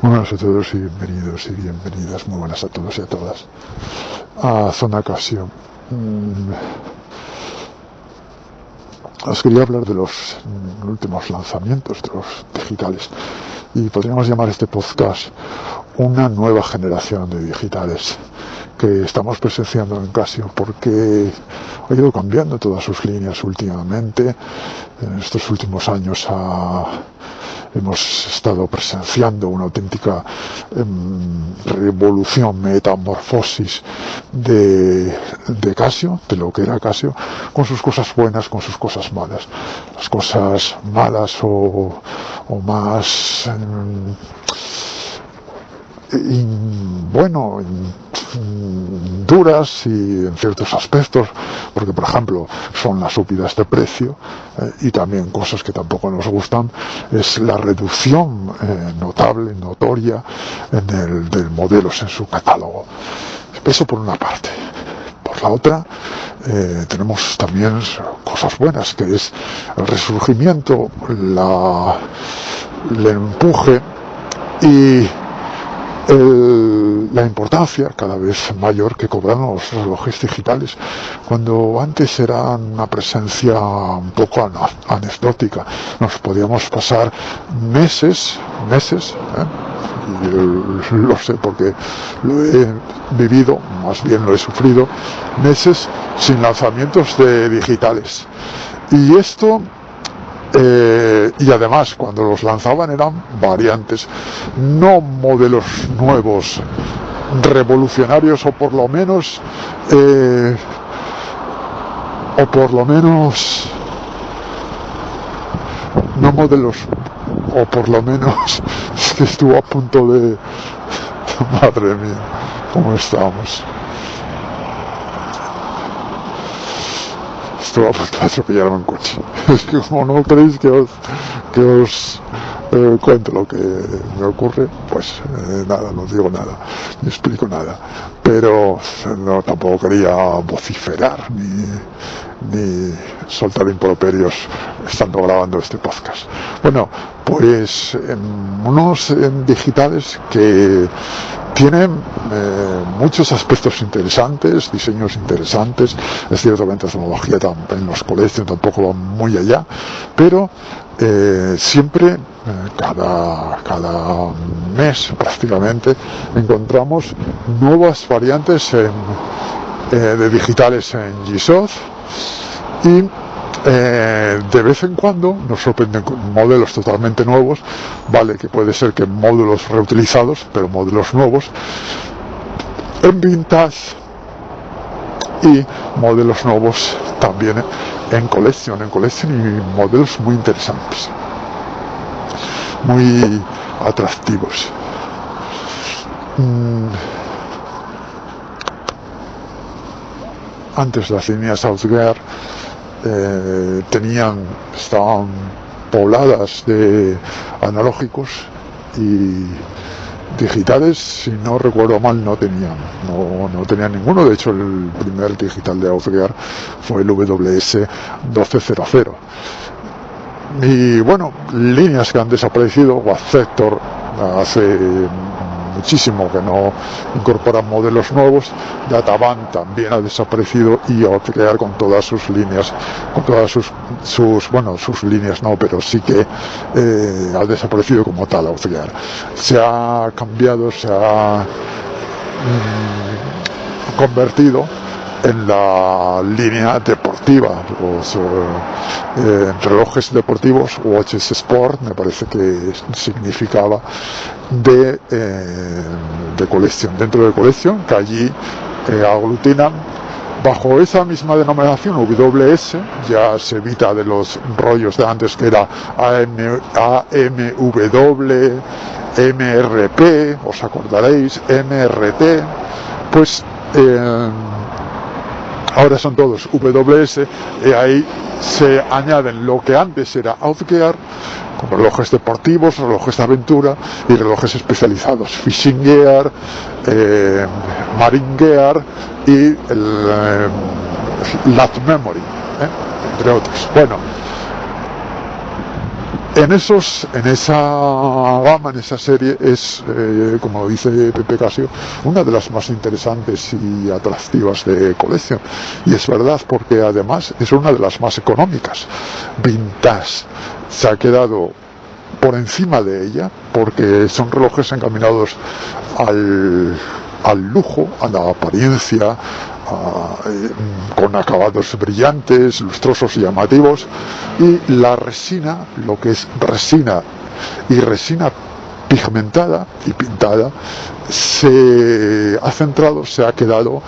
Buenas a todos y bienvenidos y bienvenidas, muy buenas a todos y a todas a Zona Casio. Os quería hablar de los últimos lanzamientos de los digitales y podríamos llamar este podcast una nueva generación de digitales que estamos presenciando en Casio, porque ha ido cambiando todas sus líneas últimamente. En estos últimos años hemos estado presenciando una auténtica revolución, metamorfosis de Casio, de lo que era Casio, con sus cosas buenas, con sus cosas malas. Las cosas malas o más duras y en ciertos aspectos, porque por ejemplo son las subidas de precio y también cosas que tampoco nos gustan, es la reducción notable, notoria del modelos en su catálogo. Eso por una parte. Por la otra, tenemos también cosas buenas, que es el resurgimiento, el empuje y la importancia cada vez mayor que cobran los relojes digitales, cuando antes eran una presencia un poco anecdótica. Nos podíamos pasar meses, y lo sé porque lo he vivido, más bien lo he sufrido, meses sin lanzamientos de digitales. Y esto y además cuando los lanzaban eran variantes, no modelos nuevos revolucionarios, o por lo menos no modelos, o por lo menos es que estuvo a punto de madre mía, cómo estamos. Estuvo a punto de atropellarme un coche. Es que como no queréis que os cuento lo que me ocurre, pues nada, no digo nada, ni explico nada. Pero no, tampoco quería vociferar ni soltar improperios estando grabando este podcast. Bueno, pues unos digitales que tienen muchos aspectos interesantes, diseños interesantes. Es cierto que la tecnología en los colegios tampoco va muy allá, pero siempre, cada mes prácticamente, encontramos nuevas variantes de digitales en G-SOC, y de vez en cuando nos sorprenden con modelos totalmente nuevos, vale, que puede ser que módulos reutilizados, pero modelos nuevos en vintage, y modelos nuevos también en colección y modelos muy interesantes, muy atractivos. Antes las líneas Outgear estaban pobladas de analógicos, y digitales, si no recuerdo mal, no tenían ninguno. De hecho, el primer digital de Outgear fue el WS1200. Y bueno, líneas que han desaparecido. Wattector hace muchísimo que no incorporan modelos nuevos. Databan también ha desaparecido, y Outgear con todas sus líneas, con todas sus líneas no, pero sí que ha desaparecido como tal Outgear. Se ha cambiado, se ha convertido en la línea deportiva, los relojes deportivos, Watches Sport, me parece que significaba, de colección, dentro de colección, que allí aglutinan bajo esa misma denominación WS. Ya se evita de los rollos de antes, que era AMW, MRP, os acordaréis, MRT, pues ahora son todos WS, y ahí se añaden lo que antes era Outgear, con relojes deportivos, relojes de aventura y relojes especializados, Fishing Gear, Marine Gear y el Lat Memory, entre otros. Bueno, En esa gama, en esa serie, es, como dice Pepe Casio, una de las más interesantes y atractivas de colección. Y es verdad, porque además es una de las más económicas. Vintage se ha quedado por encima de ella, porque son relojes encaminados al lujo, a la apariencia, con acabados brillantes, lustrosos y llamativos, y la resina, lo que es resina y resina pigmentada y pintada, se ha quedado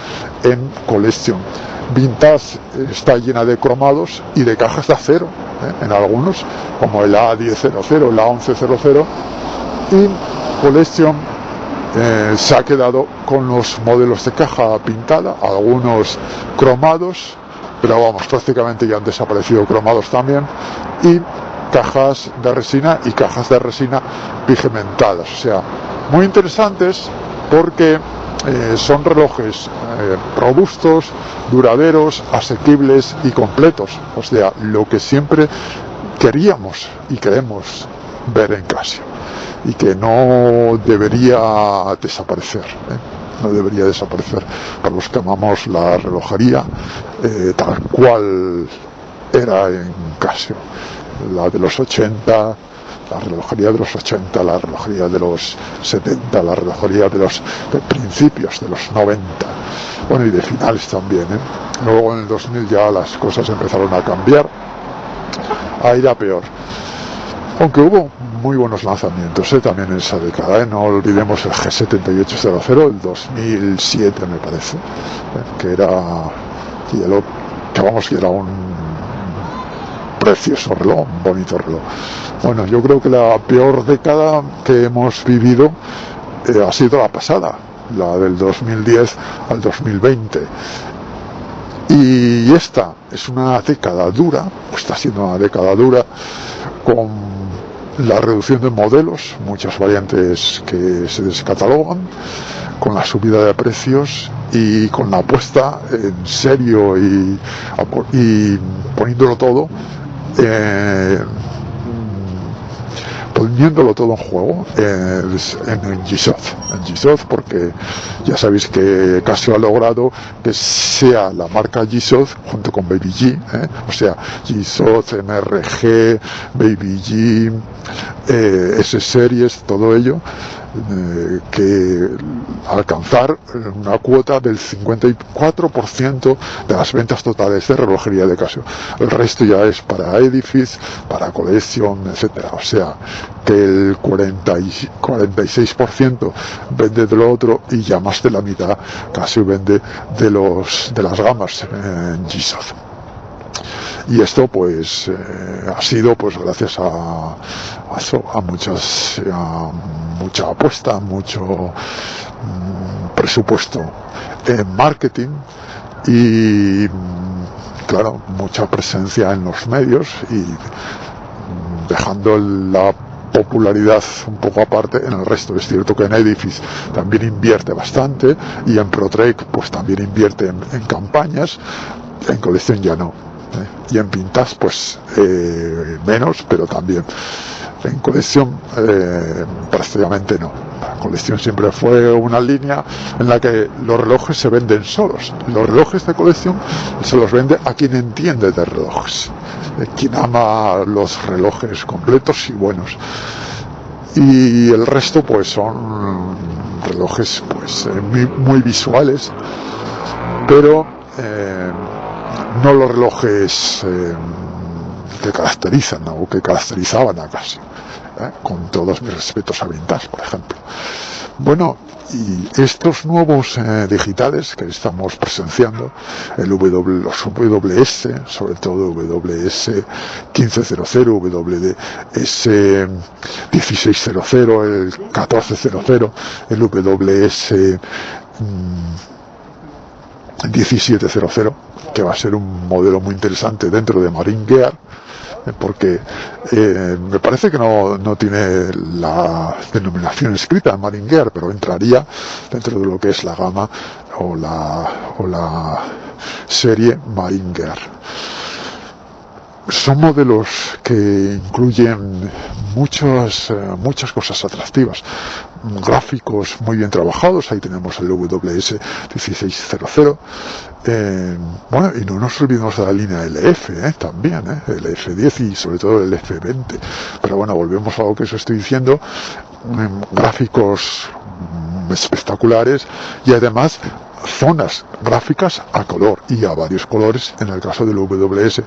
en colección. Vintage está llena de cromados y de cajas de acero, en algunos, como el A1000, el A1100, y colección se ha quedado con los modelos de caja pintada, algunos cromados, pero vamos, prácticamente ya han desaparecido cromados también, y cajas de resina y cajas de resina pigmentadas. O sea, muy interesantes, porque son relojes robustos, duraderos, asequibles y completos. O sea, lo que siempre queríamos y queremos ver en Casio, y que no debería desaparecer, no debería desaparecer para los que amamos la relojería tal cual era en Casio, la de los 80, la relojería de los 80, la relojería de los 70, la relojería de principios de los 90, bueno, y de finales también, Luego en el 2000 ya las cosas empezaron a cambiar, a ir a peor. Aunque hubo muy buenos lanzamientos también en esa década, no olvidemos el G7800, el 2007 me parece, que era un precioso reloj, un bonito reloj. Bueno, yo creo que la peor década que hemos vivido ha sido la pasada, la del 2010 al 2020. Y esta es una década dura, está siendo una década dura, con la reducción de modelos, muchas variantes que se descatalogan, con la subida de precios y con la apuesta en serio y poniéndolo todo en juego en G-Shock, porque ya sabéis que Casio ha logrado que sea la marca G-Shock junto con Baby G, o sea, G-Shock, MRG, Baby G, S-Series, todo ello, que alcanzar una cuota del 54% de las ventas totales de relojería de Casio. El resto ya es para Edifice, para Collection, etcétera. O sea, que el 46% vende de lo otro, y ya más de la mitad Casio vende de las gamas en G-Shock. Y esto pues ha sido pues gracias a mucha apuesta, mucho presupuesto en marketing y claro, mucha presencia en los medios, y dejando la popularidad un poco aparte en el resto. Es cierto que en Edifice también invierte bastante, y en ProTrek pues también invierte en campañas, en colección ya no, y en Vintage pues menos, pero también en colección prácticamente no. La colección siempre fue una línea en la que los relojes se venden solos. Los relojes de colección se los vende a quien entiende de relojes, quien ama los relojes completos y buenos, y el resto pues son relojes pues muy visuales, pero no los relojes que caracterizan o que caracterizaban a Casio, con todos mis respetos a Vintage, por ejemplo. Bueno, y estos nuevos digitales que estamos presenciando, los WS, sobre todo WS 1500, WS 1600, el 1400, el WS 1700, que va a ser un modelo muy interesante dentro de Marine Gear, porque me parece que no tiene la denominación escrita en Marine Gear, pero entraría dentro de lo que es la gama o la serie Marine Gear. son modelos que incluyen muchas cosas atractivas, gráficos muy bien trabajados. Ahí tenemos el WS 1600, bueno, y no nos olvidemos de la línea LF, también, el F10 y sobre todo el F20. Pero bueno, volvemos a lo que os estoy diciendo, gráficos espectaculares y además zonas gráficas a color y a varios colores en el caso del WS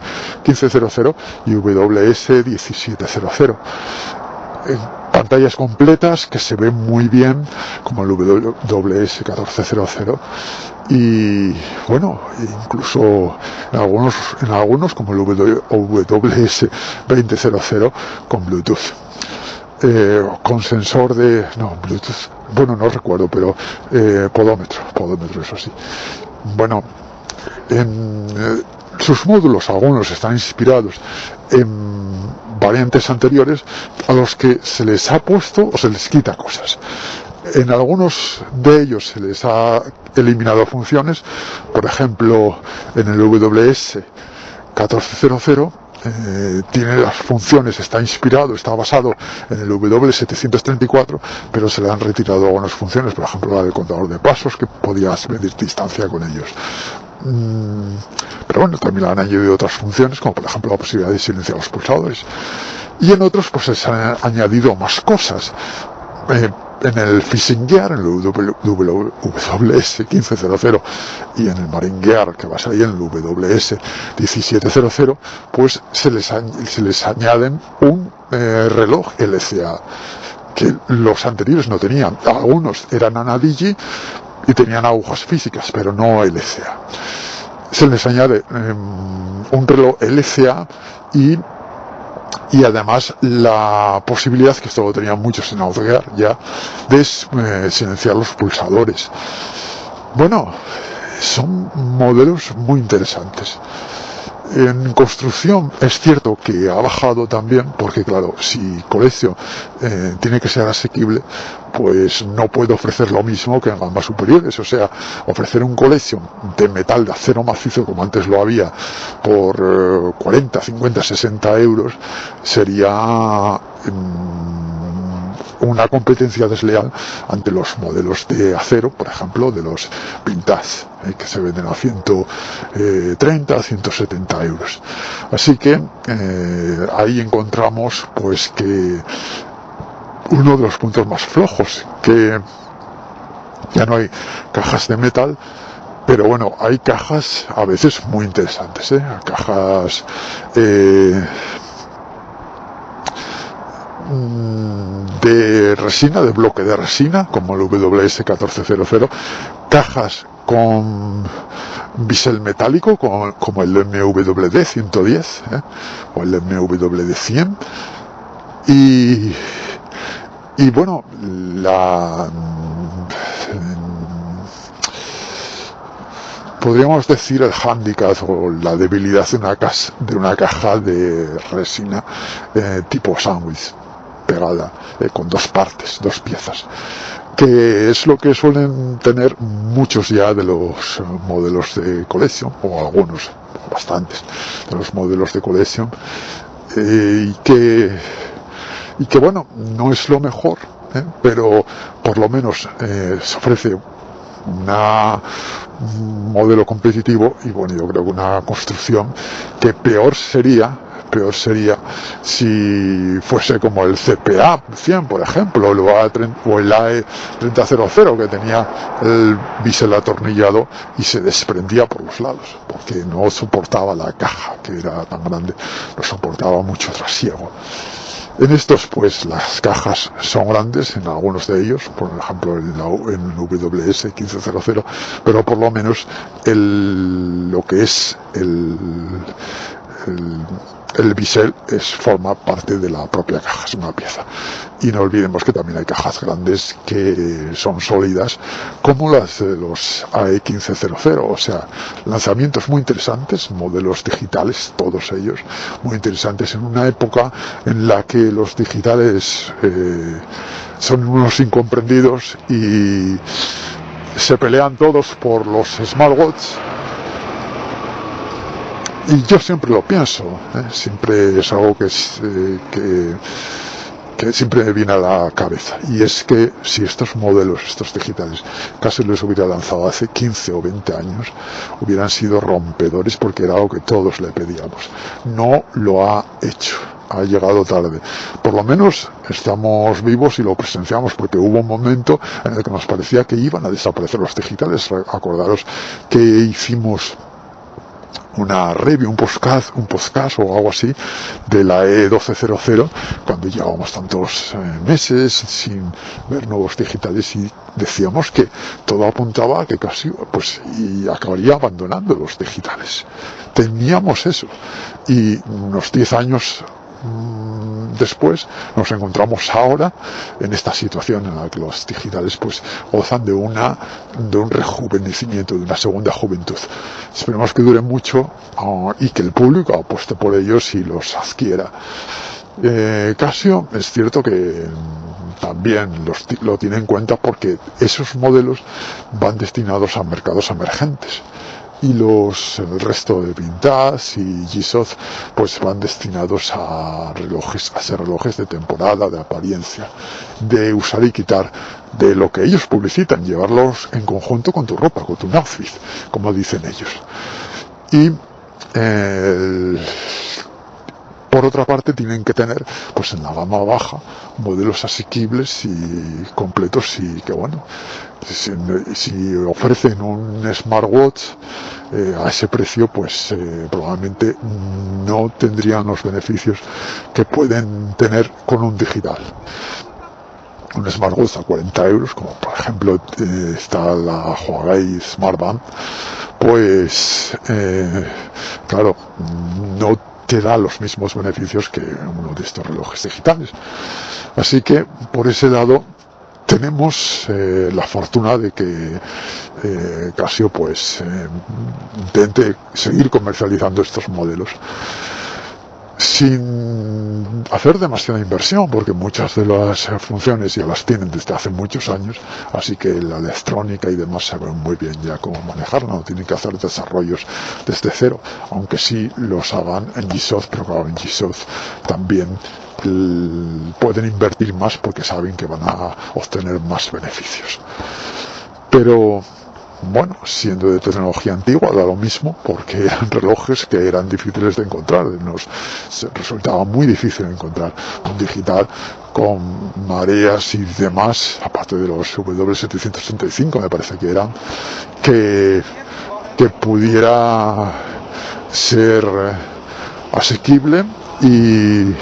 1500 y WS 1700. Pantallas completas que se ven muy bien como el WS 1400 y bueno, incluso en algunos como el WS 2000 con Bluetooth. Con sensor de... no, Bluetooth, bueno, no recuerdo, pero podómetro, eso sí. Bueno, sus módulos, algunos están inspirados en variantes anteriores a los que se les ha puesto o se les quita cosas. En algunos de ellos se les ha eliminado funciones, por ejemplo, en el WS 1400 tiene las funciones, está basado en el W734, pero se le han retirado algunas funciones, por ejemplo la del contador de pasos, que podías medir distancia con ellos. Pero bueno, también le han añadido otras funciones, como por ejemplo la posibilidad de silenciar los pulsadores. Y en otros pues se han añadido más cosas. En el Fishing Gear, en el WS 1500 y en el Marine Gear, que va a salir en el WS 1700, pues se les añaden un reloj LCA que los anteriores no tenían. Algunos eran Anadigi y tenían agujas físicas, pero no LCA. Se les añade un reloj LCA y además la posibilidad, que esto lo tenían muchos en Outgear ya, de silenciar los pulsadores. Bueno, son modelos muy interesantes. En construcción es cierto que ha bajado también, porque claro, si Collection tiene que ser asequible, pues no puede ofrecer lo mismo que en gamas superiores. O sea, ofrecer un Collection de metal de acero macizo, como antes lo había, por 40, 50, 60 euros, sería una competencia desleal ante los modelos de acero, por ejemplo, de los Vintage, que se venden a 130, 170 euros. Así que ahí encontramos pues que uno de los puntos más flojos, que ya no hay cajas de metal, pero bueno, hay cajas a veces muy interesantes, cajas de resina, de bloque de resina, como el WS 1400, cajas con bisel metálico, como el MWD 110 o el MWD 100, y bueno, podríamos decir el hándicap o la debilidad de una caja de resina tipo sándwich, pegada con dos partes, dos piezas, que es lo que suelen tener muchos ya de los modelos de Collection, o algunos, bastantes de los modelos de Collection, y que bueno, no es lo mejor, pero por lo menos se ofrece un modelo competitivo, y bueno, yo creo que una construcción que peor sería si fuese como el CPA 100, por ejemplo, o el AE 3000, que tenía el bisel atornillado y se desprendía por los lados, porque no soportaba la caja, que era tan grande, no soportaba mucho trasiego. En estos, pues, las cajas son grandes, en algunos de ellos, por ejemplo en WS 1500, pero por lo menos lo que es el bisel forma parte de la propia caja, es una pieza. Y no olvidemos que también hay cajas grandes que son sólidas, como las de los AE 1500, o sea, lanzamientos muy interesantes, modelos digitales, todos ellos muy interesantes, en una época en la que los digitales son unos incomprendidos y se pelean todos por los smartwatches. Y yo siempre lo pienso, siempre es algo que siempre me viene a la cabeza, y es que si estos modelos, estos digitales, casi los hubiera lanzado hace 15 o 20 años, hubieran sido rompedores, porque era algo que todos le pedíamos. No lo ha hecho, ha llegado tarde. Por lo menos estamos vivos y lo presenciamos, porque hubo un momento en el que nos parecía que iban a desaparecer los digitales. Acordaros que hicimos una review, un podcast o algo así de la E1200, cuando llevábamos tantos meses sin ver nuevos digitales, y decíamos que todo apuntaba a que casi y acabaría abandonando los digitales. Teníamos eso, y unos 10 años después nos encontramos ahora en esta situación en la que los digitales gozan de un rejuvenecimiento, de una segunda juventud. Esperemos que dure mucho y que el público apueste por ellos y los adquiera. Casio es cierto que también lo tiene en cuenta, porque esos modelos van destinados a mercados emergentes, y el resto de Vintage y G-Shock van destinados a ser relojes de temporada, de apariencia, de usar y quitar, de lo que ellos publicitan, llevarlos en conjunto con tu ropa, con tu outfit, como dicen ellos. Y por otra parte, tienen que tener en la gama baja modelos asequibles y completos, y que si ofrecen un smartwatch a ese precio, probablemente no tendrían los beneficios que pueden tener con un digital. Un smartwatch a 40 euros, como por ejemplo está la Huawei Smartband, claro, no te da los mismos beneficios que uno de estos relojes digitales. Así que por ese lado tenemos la fortuna de que Casio intente seguir comercializando estos modelos sin hacer demasiada inversión, porque muchas de las funciones ya las tienen desde hace muchos años, así que la electrónica y demás saben muy bien ya cómo manejarla, no tienen que hacer desarrollos desde cero, aunque sí los hagan en G-Shock, pero claro, en G-Shock también pueden invertir más, porque saben que van a obtener más beneficios. Pero bueno, siendo de tecnología antigua, da lo mismo, porque eran relojes que eran difíciles de encontrar. Nos resultaba muy difícil encontrar un digital con mareas y demás, aparte de los W765, me parece que eran, que pudiera ser asequible y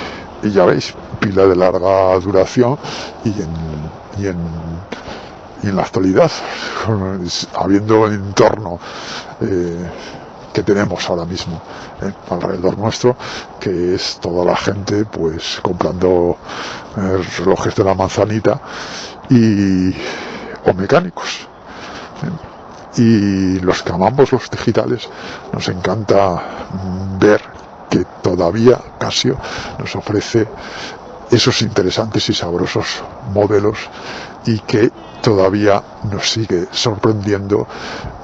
ya veis, pila de larga duración, y en la actualidad, habiendo el entorno que tenemos ahora mismo alrededor nuestro, que es toda la gente comprando relojes de la manzanita o mecánicos, y los que amamos los digitales nos encanta ver que todavía Casio nos ofrece esos interesantes y sabrosos modelos, y que todavía nos sigue sorprendiendo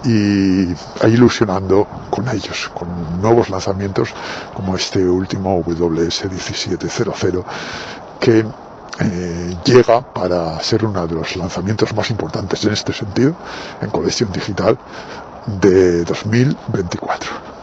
e ilusionando con ellos, con nuevos lanzamientos como este último WS1700, que llega para ser uno de los lanzamientos más importantes en este sentido, en colección digital, de 2024.